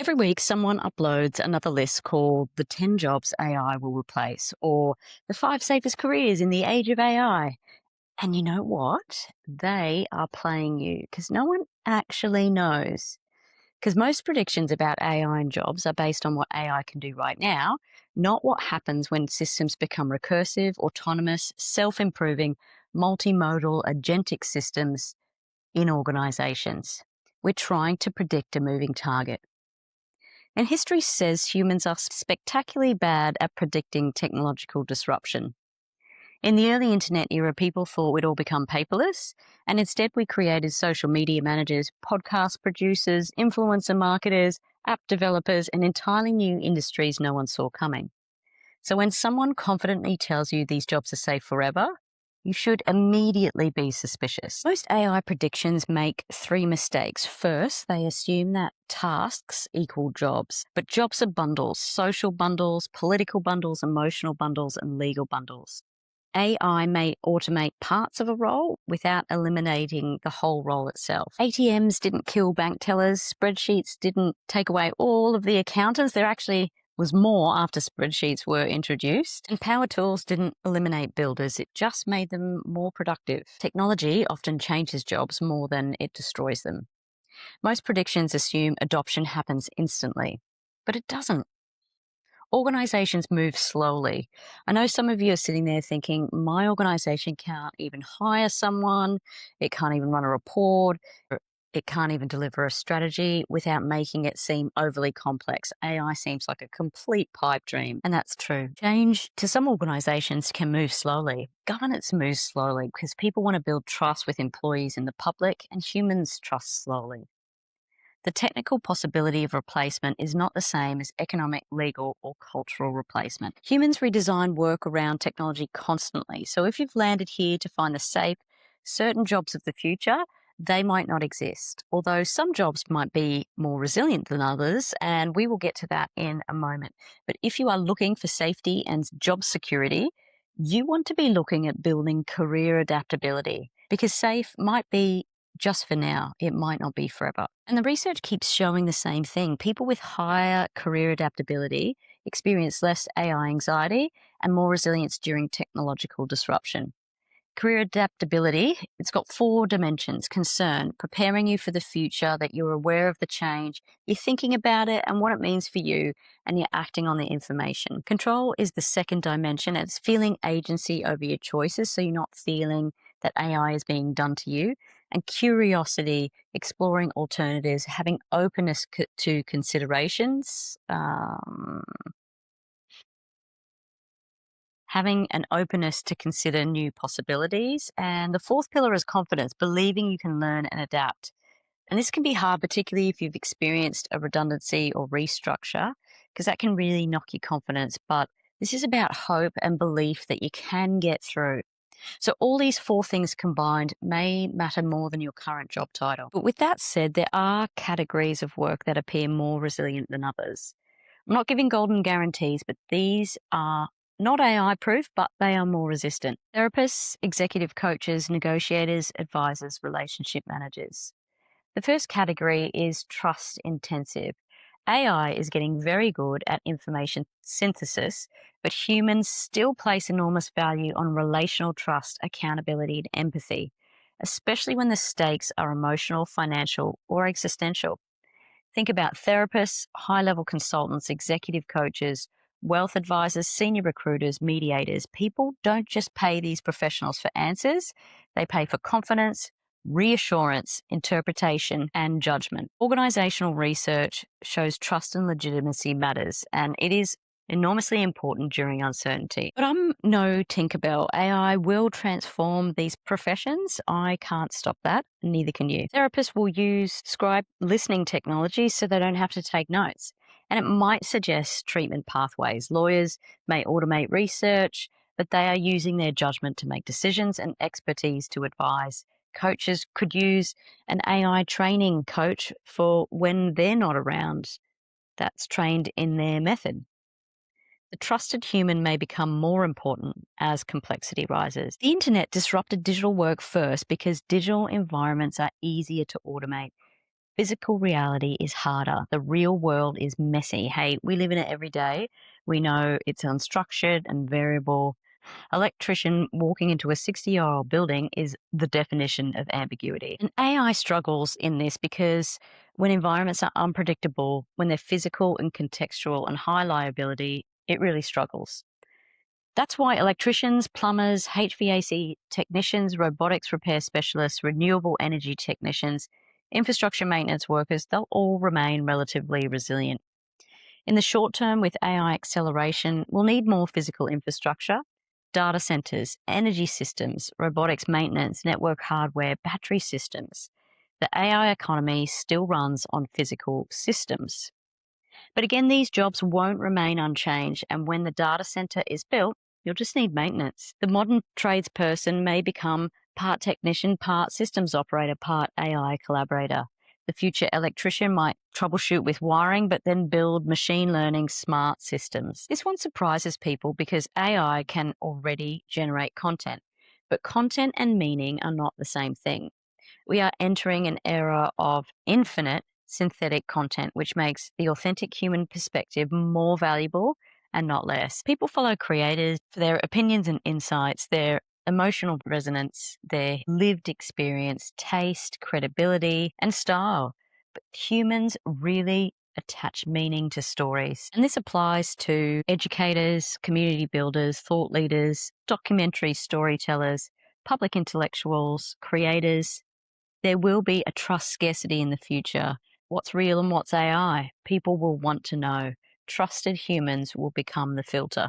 Every week, someone uploads another list called the 10 jobs AI will replace or the 5 safest careers in the age of AI. And you know what? They are playing you because no one actually knows. Because most predictions about AI and jobs are based on what AI can do right now, not what happens when systems become recursive, autonomous, self improving, multimodal, agentic systems in organizations. We're trying to predict a moving target. And history says humans are spectacularly bad at predicting technological disruption. In the early internet era, people thought we'd all become paperless, and instead we created social media managers, podcast producers, influencer marketers, app developers, and entirely new industries no one saw coming. So when someone confidently tells you these jobs are safe forever, you should immediately be suspicious. Most AI predictions make three mistakes. First, they assume that tasks equal jobs, but jobs are bundles: social bundles, political bundles, emotional bundles, and legal bundles. AI may automate parts of a role without eliminating the whole role itself. ATMs didn't kill bank tellers. Spreadsheets didn't take away all of the accountants. There actually was more after spreadsheets were introduced. And power tools didn't eliminate builders. It just made them more productive. Technology often changes jobs more than it destroys them. Most predictions assume adoption happens instantly, but it doesn't. Organizations move slowly. I know some of you are sitting there thinking, my organization can't even hire someone, it can't even run a report, or it can't even deliver a strategy without making it seem overly complex. AI seems like a complete pipe dream, and that's true. Change to some organizations can move slowly. Governance moves slowly because people want to build trust with employees and the public, and humans trust slowly. The technical possibility of replacement is not the same as economic, legal, or cultural replacement. Humans redesign work around technology constantly. So if you've landed here to find the safe, certain jobs of the future, they might not exist, although some jobs might be more resilient than others, and we will get to that in a moment. But if you are looking for safety and job security, you want to be looking at building career adaptability, because safe might be just for now. It might not be forever. And the research keeps showing the same thing. People with higher career adaptability experience less AI anxiety and more resilience during technological disruption. Career adaptability, it's got 4 dimensions: concern, preparing you for the future, that you're aware of the change, you're thinking about it and what it means for you, and you're acting on the information. Control is the second dimension. It's feeling agency over your choices, so you're not feeling that AI is being done to you. And curiosity, exploring alternatives, having openness to considerations, having an openness to consider new possibilities. And the fourth pillar is confidence, believing you can learn and adapt. And this can be hard, particularly if you've experienced a redundancy or restructure, because that can really knock your confidence. But this is about hope and belief that you can get through. So all these 4 things combined may matter more than your current job title. But with that said, there are categories of work that appear more resilient than others. I'm not giving golden guarantees, but these are not AI proof, but they are more resistant. Therapists, executive coaches, negotiators, advisors, relationship managers. The first category is trust intensive. AI is getting very good at information synthesis, but humans still place enormous value on relational trust, accountability, and empathy, especially when the stakes are emotional, financial, or existential. Think about therapists, high level consultants, executive coaches, wealth advisors, senior recruiters, mediators. People don't just pay these professionals for answers, they pay for confidence, reassurance, interpretation, and judgment. Organizational research shows trust and legitimacy matters, and it is enormously important during uncertainty. But I'm no Tinkerbell. AI will transform these professions. I can't stop that. Neither can you. Therapists will use scribe listening technology so they don't have to take notes. And it might suggest treatment pathways. Lawyers may automate research, but they are using their judgment to make decisions and expertise to advise. Coaches could use an AI training coach for when they're not around that's trained in their method. The trusted human may become more important as complexity rises. The internet disrupted digital work first because digital environments are easier to automate. Physical reality is harder. The real world is messy. Hey, we live in it every day. We know it's unstructured and variable. Electrician walking into a 60-year-old building is the definition of ambiguity. And AI struggles in this because when environments are unpredictable, when they're physical and contextual and high liability, it really struggles. That's why electricians, plumbers, HVAC technicians, robotics repair specialists, renewable energy technicians, infrastructure maintenance workers, they'll all remain relatively resilient. In the short term, with AI acceleration, we'll need more physical infrastructure, data centers, energy systems, robotics maintenance, network hardware, battery systems. The AI economy still runs on physical systems. But again, these jobs won't remain unchanged. And when the data center is built, you'll just need maintenance. The modern tradesperson may become part technician, part systems operator, part AI collaborator. The future electrician might troubleshoot with wiring, but then build machine learning smart systems. This one surprises people because AI can already generate content, but content and meaning are not the same thing. We are entering an era of infinite synthetic content, which makes the authentic human perspective more valuable and not less. People follow creators for their opinions and insights, their emotional resonance, their lived experience, taste, credibility, and style. But humans really attach meaning to stories. And this applies to educators, community builders, thought leaders, documentary storytellers, public intellectuals, creators. There will be a trust scarcity in the future. What's real and what's AI? People will want to know. Trusted humans will become the filter.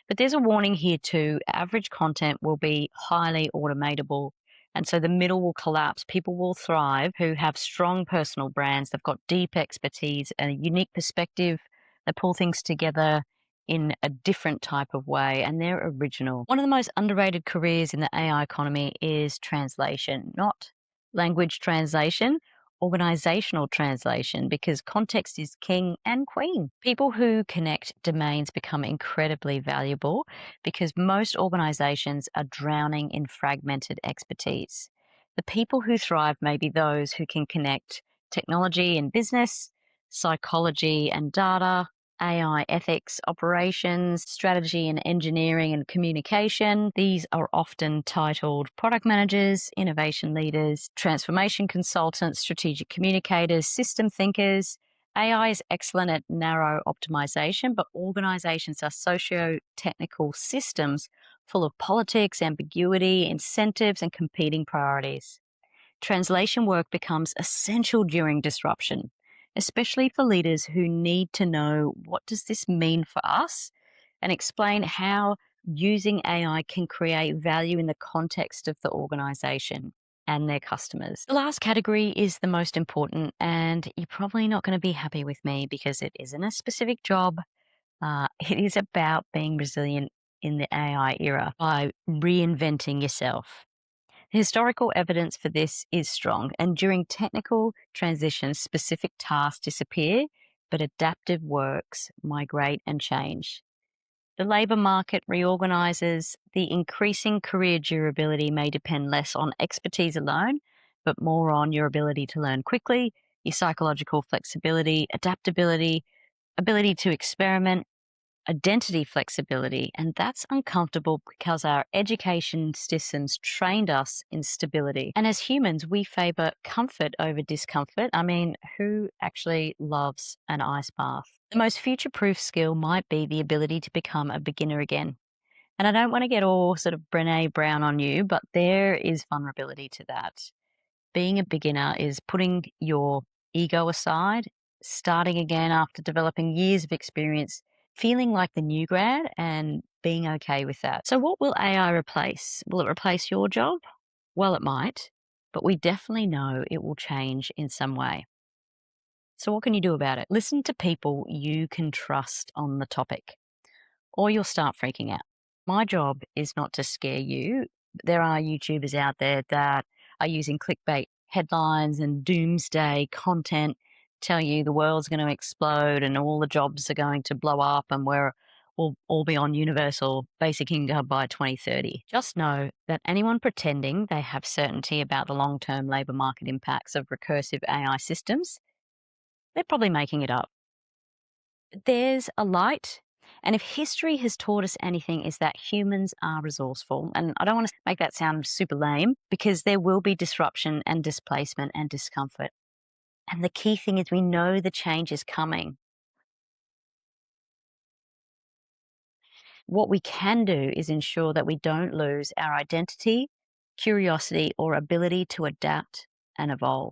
But there's a warning here too. Average content will be highly automatable. And so the middle will collapse. People will thrive who have strong personal brands. They've got deep expertise and a unique perspective. They pull things together in a different type of way and they're original. One of the most underrated careers in the AI economy is translation, not language translation, organizational translation, because context is king and queen. People who connect domains become incredibly valuable because most organizations are drowning in fragmented expertise. The people who thrive may be those who can connect technology and business, psychology and data, AI ethics, operations, strategy and engineering and communication. These are often titled product managers, innovation leaders, transformation consultants, strategic communicators, system thinkers. AI is excellent at narrow optimization, but organizations are socio-technical systems full of politics, ambiguity, incentives, and competing priorities. Translation work becomes essential during disruption, especially for leaders who need to know what does this mean for us and explain how using AI can create value in the context of the organization and their customers. The last category is the most important, and you're probably not going to be happy with me because it isn't a specific job. It is about being resilient in the AI era by reinventing yourself. Historical evidence for this is strong, and during technical transitions, specific tasks disappear, but adaptive works migrate and change. The labour market reorganises. The increasing career durability may depend less on expertise alone, but more on your ability to learn quickly, your psychological flexibility, adaptability, ability to experiment, identity flexibility, and that's uncomfortable because our education systems trained us in stability. And as humans, we favor comfort over discomfort. I mean, who actually loves an ice bath? The most future proof skill might be the ability to become a beginner again. And I don't want to get all sort of Brene Brown on you, but there is vulnerability to that. Being a beginner is putting your ego aside, starting again after developing years of experience, feeling like the new grad and being okay with that. So, what will AI replace? Will it replace your job? Well, it might, but we definitely know it will change in some way. So, what can you do about it? Listen to people you can trust on the topic, or you'll start freaking out. My job is not to scare you. There are YouTubers out there that are using clickbait headlines and doomsday content, tell you the world's going to explode and all the jobs are going to blow up and we're will all be on universal basic income by 2030. Just know that anyone pretending they have certainty about the long term labour market impacts of recursive AI systems, they're probably making it up. There's a light. And if history has taught us anything, is that humans are resourceful. And I don't want to make that sound super lame, because there will be disruption and displacement and discomfort. And the key thing is we know the change is coming. What we can do is ensure that we don't lose our identity, curiosity, or ability to adapt and evolve.